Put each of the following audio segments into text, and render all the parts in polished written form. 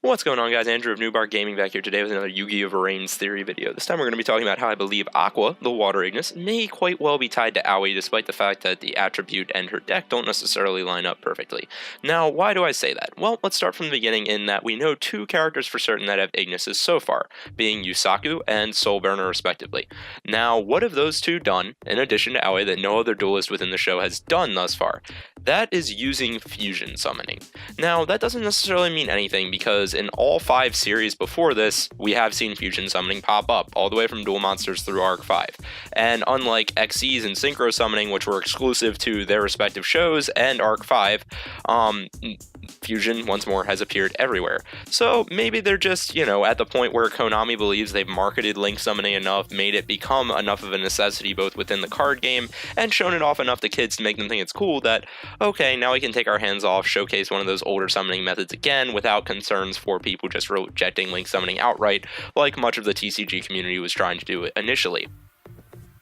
What's going on, guys? Andrew of New Bar Gaming back here today with another Yu-Gi-Oh! VRains theory video. This time we're going to be talking about how I believe Aqua, the water Ignis, may quite well be tied to Aoi, despite the fact that the attribute and her deck don't necessarily line up perfectly. Now, why do I say that? Well, let's start from the beginning in that we know two characters for certain that have Ignises so far, being Yusaku and Soulburner respectively. Now, what have those two done, in addition to Aoi, that no other duelist within the show has done thus far? That is using fusion summoning. Now, that doesn't necessarily mean anything because in all 5 series before this, we have seen fusion summoning pop up, all the way from Duel Monsters through Arc 5. And unlike XCs and Synchro summoning, which were exclusive to their respective shows, and Arc 5, fusion, once more, has appeared everywhere. So maybe they're just, at the point where Konami believes they've marketed link summoning enough, made it become enough of a necessity both within the card game, and shown it off enough to kids to make them think it's cool that, okay, now we can take our hands off, showcase one of those older summoning methods again without concerns for people just rejecting link summoning outright, like much of the TCG community was trying to do initially.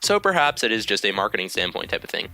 So perhaps it is just a marketing standpoint type of thing.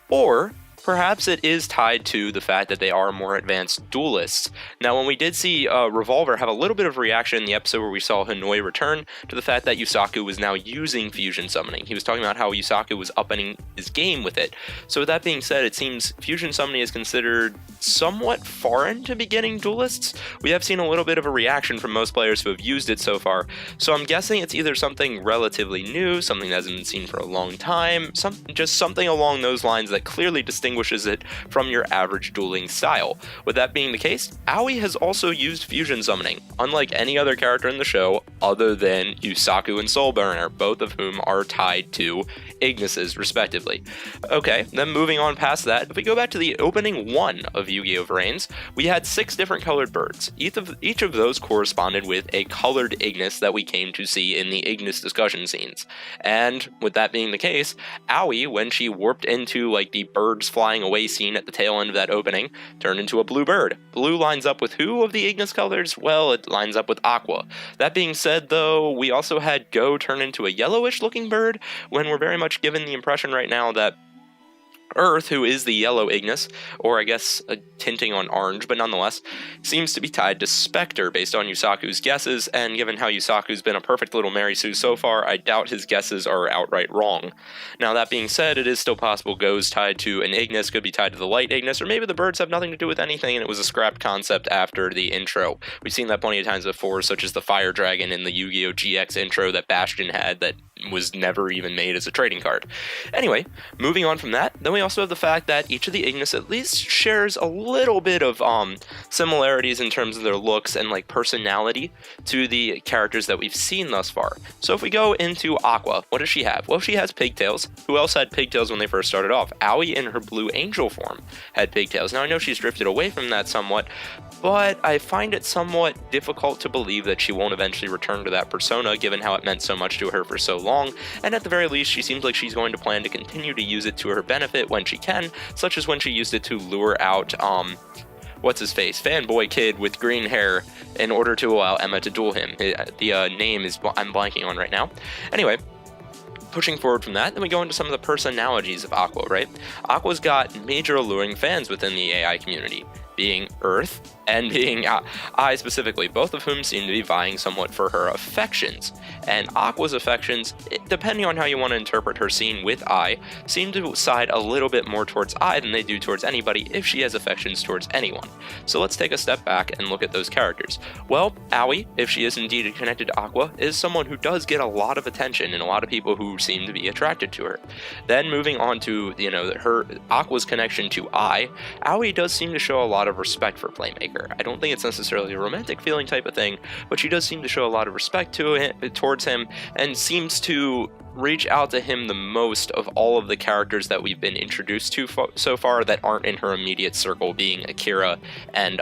Or perhaps it is tied to the fact that they are more advanced duelists. Now, when we did see Revolver have a little bit of reaction in the episode where we saw Hanoi return to the fact that Yusaku was now using fusion summoning. He was talking about how Yusaku was upping his game with it. So with that being said, it seems fusion summoning is considered somewhat foreign to beginning duelists. We have seen a little bit of a reaction from most players who have used it so far. So I'm guessing it's either something relatively new, something that hasn't been seen for a long time, just something along those lines that clearly distinguishes it from your average dueling style. With that being the case, Aoi has also used fusion summoning, unlike any other character in the show other than Yusaku and Soulburner, both of whom are tied to Ignises respectively. Okay, then moving on past that, if we go back to the opening 1 of Yu-Gi-Oh! VRains, we had 6 different colored birds. Each of those corresponded with a colored Ignis that we came to see in the Ignis discussion scenes. And with that being the case, Aoi, when she warped into the birds flying away scene at the tail end of that opening, turned into a blue bird. Blue lines up with who of the Ignis colors? Well, it lines up with Aqua. That being said, though, we also had Go turn into a yellowish looking bird, when we're very much given the impression right now that Earth, who is the yellow Ignis, or I guess tinting on orange, but nonetheless, seems to be tied to Spectre based on Yusaku's guesses, and given how Yusaku's been a perfect little Mary Sue so far, I doubt his guesses are outright wrong. Now, that being said, it is still possible Go's tied to an Ignis, could be tied to the light Ignis, or maybe the birds have nothing to do with anything and it was a scrapped concept after the intro. We've seen that plenty of times before, such as the Fire Dragon in the Yu-Gi-Oh! GX intro that Bastion had that was never even made as a trading card. Anyway, moving on from that, then we also have the fact that each of the Ignis at least shares a little bit of similarities in terms of their looks and personality to the characters that we've seen thus far. So if we go into Aqua, what does she have? Well, she has pigtails. Who else had pigtails when they first started off? Aoi in her blue angel form had pigtails. Now I know she's drifted away from that somewhat, but I find it somewhat difficult to believe that she won't eventually return to that persona, given how it meant so much to her for so long, and at the very least, she seems like she's going to plan to continue to use it to her benefit when she can, such as when she used it to lure out, what's-his-face, fanboy kid with green hair in order to allow Emma to duel him. The name is I'm blanking on right now. Anyway, pushing forward from that, then we go into some of the personalities of Aqua, right? Aqua's got major alluring fans within the AI community, being Earth and being I specifically, both of whom seem to be vying somewhat for her affections. And Aqua's affections, depending on how you want to interpret her scene with I, seem to side a little bit more towards I than they do towards anybody if she has affections towards anyone. So let's take a step back and look at those characters. Well, Aoi, if she is indeed connected to Aqua, is someone who does get a lot of attention and a lot of people who seem to be attracted to her. Then moving on to, her Aqua's connection to I, Aoi does seem to show a lot of respect for Playmaker. I don't think it's necessarily a romantic feeling type of thing, but she does seem to show a lot of respect towards him, and seems to reach out to him the most of all of the characters that we've been introduced to so far that aren't in her immediate circle, being Akira and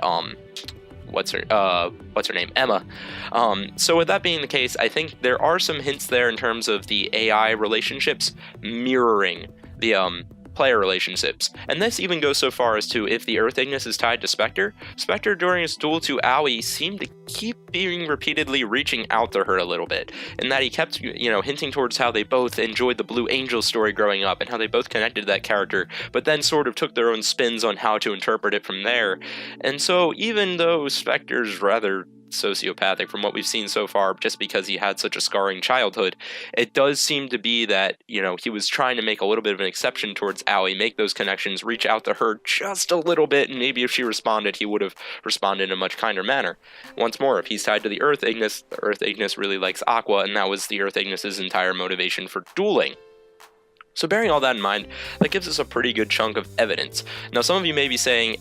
what's her name, Emma. So with that being the case, I think there are some hints there in terms of the AI relationships mirroring the player relationships. And this even goes so far as to, if the Earth Ignis is tied to Spectre, Spectre during his duel to Aoi seemed to keep being repeatedly reaching out to her a little bit, and that he kept, hinting towards how they both enjoyed the Blue Angel story growing up and how they both connected to that character, but then sort of took their own spins on how to interpret it from there. And so even though Spectre's rather sociopathic from what we've seen so far, just because he had such a scarring childhood. It does seem to be that, he was trying to make a little bit of an exception towards Aoi, make those connections, reach out to her just a little bit, and maybe if she responded, he would have responded in a much kinder manner. Once more, if he's tied to the Earth Ignis really likes Aqua, and that was the Earth Ignis' entire motivation for dueling. So bearing all that in mind, that gives us a pretty good chunk of evidence. Now some of you may be saying,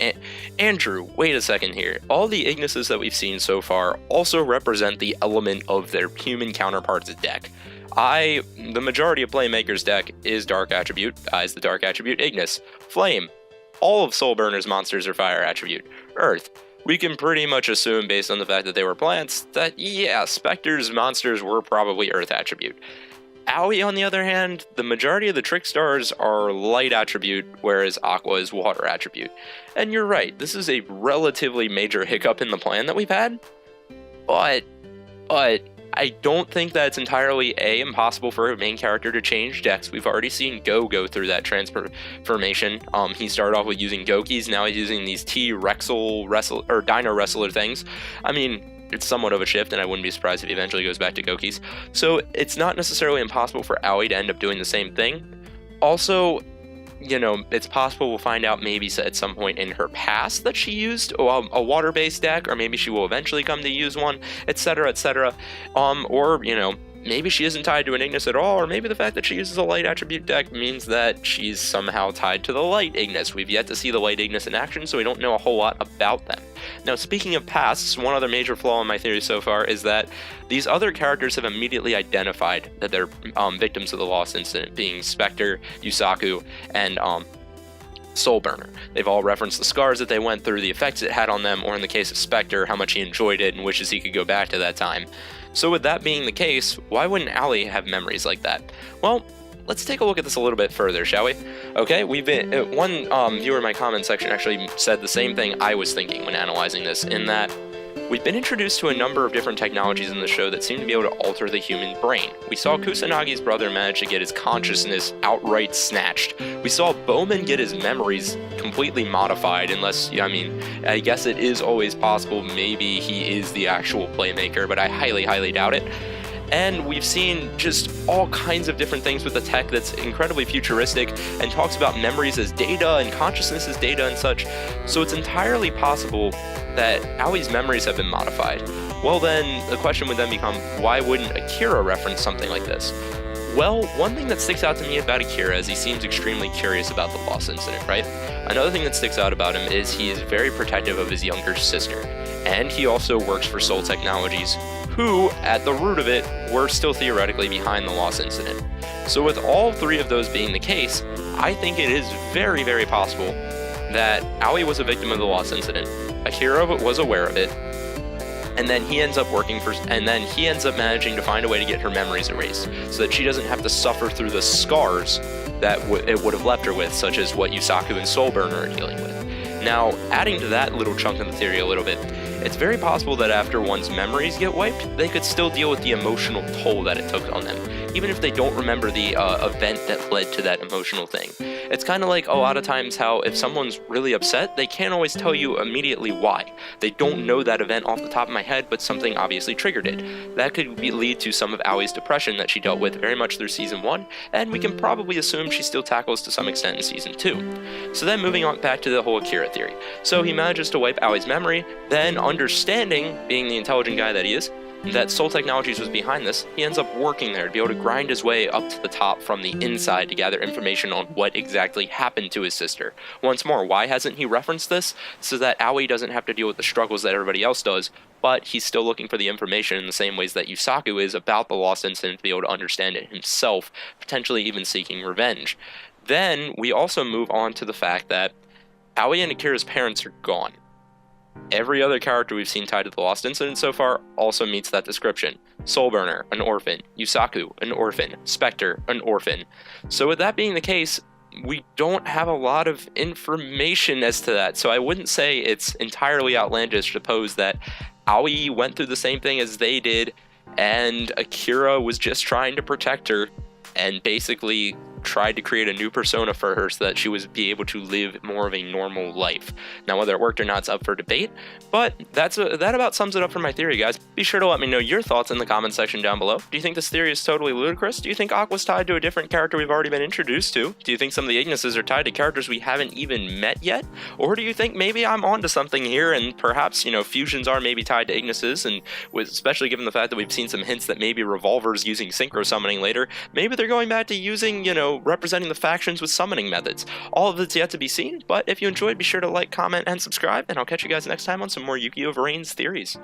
Andrew, wait a second here. All the Ignises that we've seen so far also represent the element of their human counterparts deck. The majority of Playmaker's deck is Dark Attribute, is the Dark Attribute Ignis. Flame, all of Soulburner's monsters are Fire Attribute. Earth, we can pretty much assume based on the fact that they were plants, that yeah, Spectre's monsters were probably Earth Attribute. Aoi, on the other hand, the majority of the Trick Stars are Light Attribute, whereas Aqua is Water Attribute. And you're right, this is a relatively major hiccup in the plan that we've had, but I don't think that it's entirely impossible for a main character to change decks. We've already seen go through that transformation. He started off with using Gokis, now he's using these Dino Wrestler things. I mean, it's somewhat of a shift, and I wouldn't be surprised if he eventually goes back to Gokis. So it's not necessarily impossible for Aoi to end up doing the same thing. Also, it's possible we'll find out maybe at some point in her past that she used a water-based deck, or maybe she will eventually come to use one, etc., etc. Or, maybe she isn't tied to an Ignis at all, or maybe the fact that she uses a Light Attribute deck means that she's somehow tied to the Light Ignis. We've yet to see the Light Ignis in action, so we don't know a whole lot about them. Now, speaking of pasts, one other major flaw in my theory so far is that these other characters have immediately identified that they're victims of the Lost Incident, being Spectre, Yusaku, and Soulburner. They've all referenced the scars that they went through, the effects it had on them, or in the case of Spectre, how much he enjoyed it and wishes he could go back to that time. So with that being the case, why wouldn't Aoi have memories like that? Well, let's take a look at this a little bit further, shall we? Okay, one viewer in my comment section actually said the same thing I was thinking when analyzing this, in that we've been introduced to a number of different technologies in the show that seem to be able to alter the human brain. We saw Kusanagi's brother manage to get his consciousness outright snatched. We saw Bowman get his memories completely modified, I guess it is always possible maybe he is the actual Playmaker, but I highly, highly doubt it. And we've seen just all kinds of different things with the tech that's incredibly futuristic and talks about memories as data and consciousness as data and such. So it's entirely possible that Aoi's memories have been modified. Well then, the question would then become, why wouldn't Akira reference something like this? Well, one thing that sticks out to me about Akira is he seems extremely curious about the Lost Incident, right? Another thing that sticks out about him is he is very protective of his younger sister. And he also works for Soul Technologies, who, at the root of it, were still theoretically behind the Lost Incident. So with all three of those being the case, I think it is very, very possible that Aoi was a victim of the Lost Incident, Akira was aware of it, and then he ends up managing to find a way to get her memories erased, so that she doesn't have to suffer through the scars that it would have left her with, such as what Yusaku and Soulburner are dealing with. Now, adding to that little chunk of the theory a little bit, it's very possible that after one's memories get wiped, they could still deal with the emotional toll that it took on them, even if they don't remember the event that led to that emotional thing. It's kind of like a lot of times how if someone's really upset, they can't always tell you immediately why. They don't know that event off the top of my head, but something obviously triggered it. That could lead to some of Aoi's depression that she dealt with very much through Season 1, and we can probably assume she still tackles to some extent in Season 2. So then moving on back to the whole Akira theory. So he manages to wipe Aoi's memory, then understanding, being the intelligent guy that he is, that Soul Technologies was behind this, he ends up working there to be able to grind his way up to the top from the inside to gather information on what exactly happened to his sister. Once more, why hasn't he referenced this? So that Aoi doesn't have to deal with the struggles that everybody else does, but he's still looking for the information in the same ways that Yusaku is about the Lost Incident to be able to understand it himself, potentially even seeking revenge. Then we also move on to the fact that Aoi and Akira's parents are gone. Every other character we've seen tied to the Lost Incident so far also meets that description. Soulburner, an orphan. Yusaku, an orphan. Spectre, an orphan. So with that being the case, we don't have a lot of information as to that, so I wouldn't say it's entirely outlandish to suppose that Aoi went through the same thing as they did, and Akira was just trying to protect her, and basically tried to create a new persona for her so that she would be able to live more of a normal life. Now, whether it worked or not is up for debate, but that about sums it up for my theory, guys. Be sure to let me know your thoughts in the comment section down below. Do you think this theory is totally ludicrous? Do you think Aqua's tied to a different character we've already been introduced to? Do you think some of the Ignises are tied to characters we haven't even met yet? Or do you think maybe I'm onto something here and perhaps, fusions are maybe tied to Ignises, and especially given the fact that we've seen some hints that maybe Revolver's using synchro summoning later, maybe they're going back to using, representing the factions with summoning methods. All of it's yet to be seen, but if you enjoyed, be sure to like, comment, and subscribe, and I'll catch you guys next time on some more Yu-Gi-Oh! VRains theories.